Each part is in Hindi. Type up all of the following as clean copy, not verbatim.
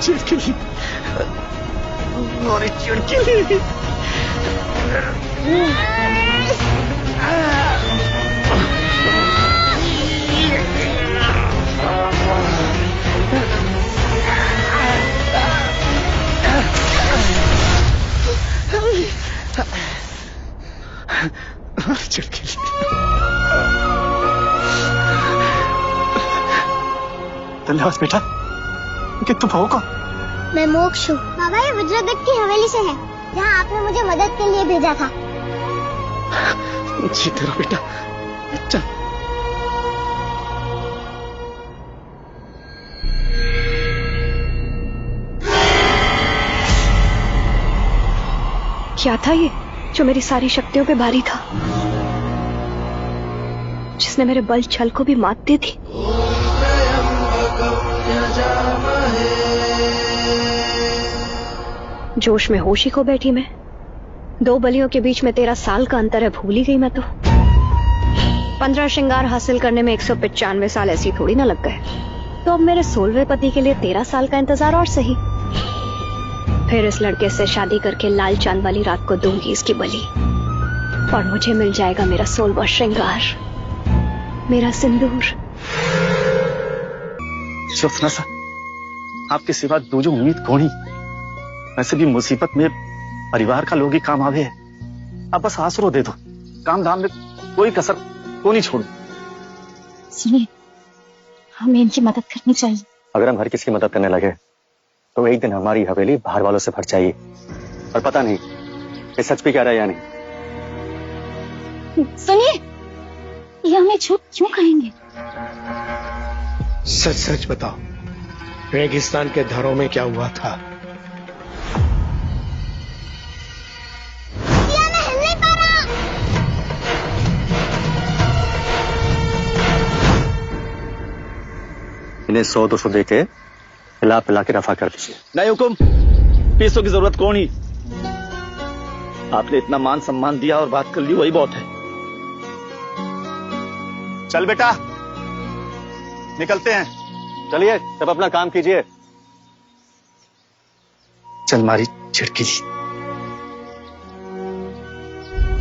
चिड़किली, मोरी चिड़किली। चिड़किली। धन्यवाद बेटा। कि तुम हो कौन? मैं मोक्ष हूँ। बाबा ये वज्रगढ़ की हवेली से है, जहाँ आपने मुझे मदद के लिए भेजा था। जीते रहो बेटा। चल। क्या था ये जो मेरी सारी शक्तियों पे भारी था, जिसने मेरे बल छल को भी मात दी थी? जोश में होश ही खो बैठी मैं। 2 बलियों के बीच में 13 साल का अंतर है, भूल ही गई मैं तो। 15 श्रृंगार हासिल करने में 195 साल ऐसी थोड़ी ना लग गए। तो अब मेरे 16वें पति के लिए 13 साल का इंतजार और सही। फिर इस लड़के से शादी करके लाल चांद वाली रात को दूंगी इसकी बलि, और मुझे मिल जाएगा मेरा 16वां श्रृंगार, मेरा सिंदूर। ज्योत्सना सा, आपके सिवा दूजो उम्मीद कौन ही? वैसे भी मुसीबत में परिवार का लोग ही काम आवे है। अब बस आसरो दे दो, काम धाम में कोई कसर को नहीं छोड़ो। सुनिए, हमें इनकी मदद करनी चाहिए। अगर हम हर किसी की मदद करने लगे तो एक दिन हमारी हवेली बाहर वालों से भर जाएगी, और पता नहीं ये सच भी कह रहा है या नहीं। सुनिए, ये हमें झूठ क्यों कहेंगे? सच सच बताओ, रेगिस्तान के धरों में क्या हुआ था? इन्हें 100-200 दे के हिला पिला के रफा कर दीजिए। नहीं हुकुम, पैसों की जरूरत कौन ही? आपने इतना मान सम्मान दिया और बात कर ली, वही बहुत है। चल बेटा, निकलते हैं। चलिए, सब अपना काम कीजिए। चल मारी चिड़किली।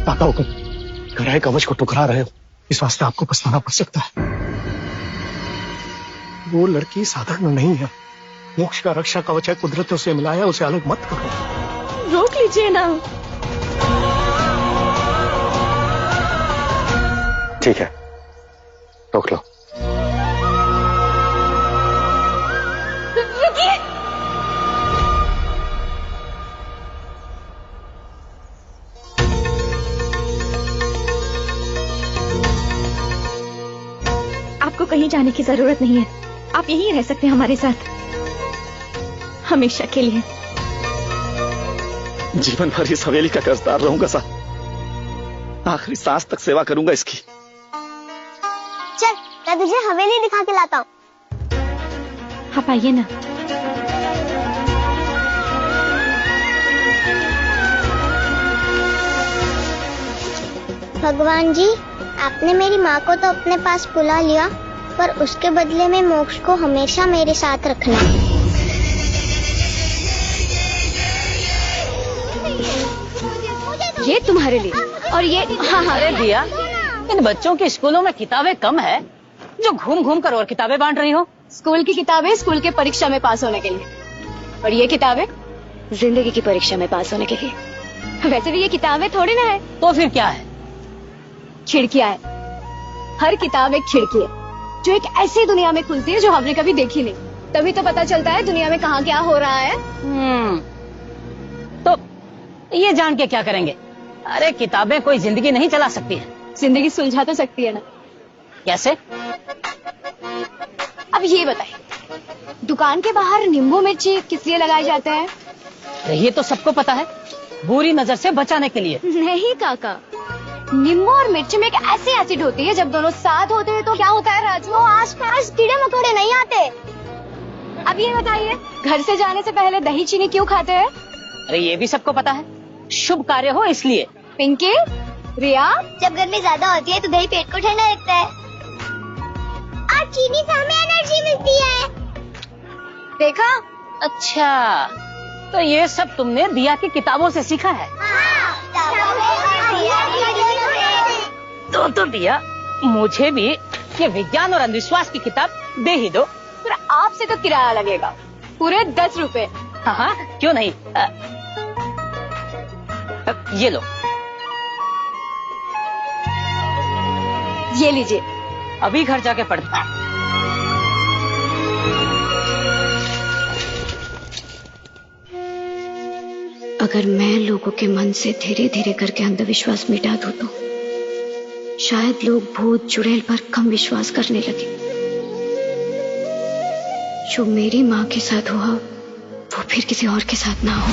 काका हुकुम, कराए कवच को टुकरा रहे हो, इस वास्ते आपको पछताना पड़ सकता है। वो लड़की साधारण नहीं है, मोक्ष का रक्षा कवच है, कुदरत उसे मिलाया, उसे अलग मत करो। रोक लीजिए ना। ठीक है, रोक लो। रुकिए। आपको कहीं जाने की जरूरत नहीं है, आप यहीं रह सकते हैं हमारे साथ, हमेशा के लिए। जीवन भर इस हवेली का कर्जदार रहूंगा सा, आखिरी सांस तक सेवा करूंगा इसकी। चल, मैं तुझे हवेली दिखा के लाता हूँ। आप आइए ना। भगवान जी, आपने मेरी माँ को तो अपने पास बुला लिया, पर उसके बदले में मोक्ष को हमेशा मेरे साथ रखना। ये तुम्हारे लिए, और ये हाँ। अरे भैया, इन बच्चों के स्कूलों में किताबें कम है जो घूम घूम कर और किताबें बांट रही हो। स्कूल की किताबें स्कूल के परीक्षा में पास होने के लिए, और ये किताबें जिंदगी की परीक्षा में पास होने के लिए। वैसे भी ये किताबें थोड़ी ना है। तो फिर क्या है? खिड़कियां है। हर किताब एक खिड़की है, जो एक ऐसी दुनिया में खुलती है जो हमने कभी देखी नहीं। तभी तो पता चलता है दुनिया में कहाँ क्या हो रहा है। तो ये जान के क्या करेंगे? अरे किताबें कोई जिंदगी नहीं चला सकती है। जिंदगी सुलझा तो सकती है ना। कैसे? अब ये बताइए, दुकान के बाहर नींबू मिर्ची किस लिए लगाए जाते हैं? ये तो सबको पता है, बुरी नजर से बचाने के लिए। नहीं काका, नींबू और मिर्ची में एक ऐसी एसिड होती है, जब दोनों साथ होते हैं तो क्या होता है राजू? आसपास कीड़े मकोड़े नहीं आते। अब ये बताइए, घर से जाने से पहले दही चीनी क्यों खाते हैं? अरे ये भी सबको पता है, शुभ कार्य हो इसलिए। पिंकी, रिया, जब गर्मी ज्यादा होती है तो दही पेट को ठंडा रखता है, और चीनी से हमें एनर्जी मिलती है। देखा, अच्छा, तो ये सब तुमने दिया की किताबों से सीखा है? तो दिया, मुझे भी ये विज्ञान और अंधविश्वास की किताब दे ही दो। फिर आपसे तो किराया लगेगा पूरे 10 रुपए। हाँ, क्यों नहीं। ये लो। ये लीजिए। अभी घर जाके पढ़ना। अगर मैं लोगों के मन से धीरे धीरे करके अंधविश्वास मिटा दूं तो शायद लोग भूत चुड़ैल पर कम विश्वास करने लगे। जो मेरी माँ के साथ हुआ वो फिर किसी और के साथ ना हो।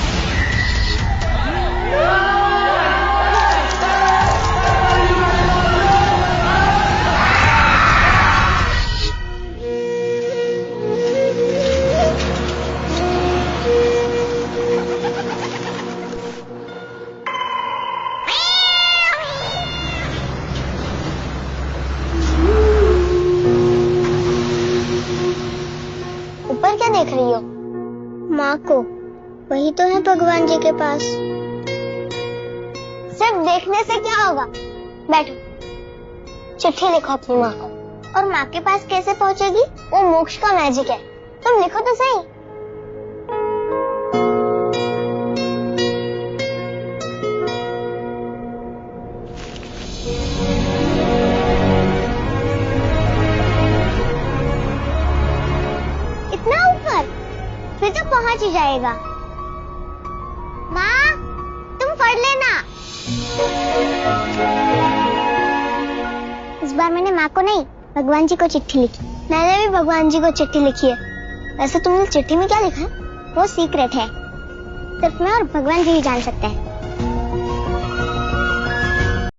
ऊपर क्या देख रही हो? माँ को। वही तो है भगवान जी के पास। सिर्फ देखने से क्या होगा? बैठो, चिट्ठी लिखो अपनी माँ को। और माँ के पास कैसे पहुँचेगी? वो मोक्ष का मैजिक है। तुम लिखो तो सही। इतना ऊपर? फिर तो पहुंच ही जाएगा। माँ, तुम पढ़ लेना। इस बार मैंने माँ को नहीं, भगवान जी को चिट्ठी लिखी। मैंने भी भगवान जी को चिट्ठी लिखी है। वैसे तुमने चिट्ठी में क्या लिखा है? वो सीक्रेट है, सिर्फ मैं और भगवान जी ही जान सकते हैं।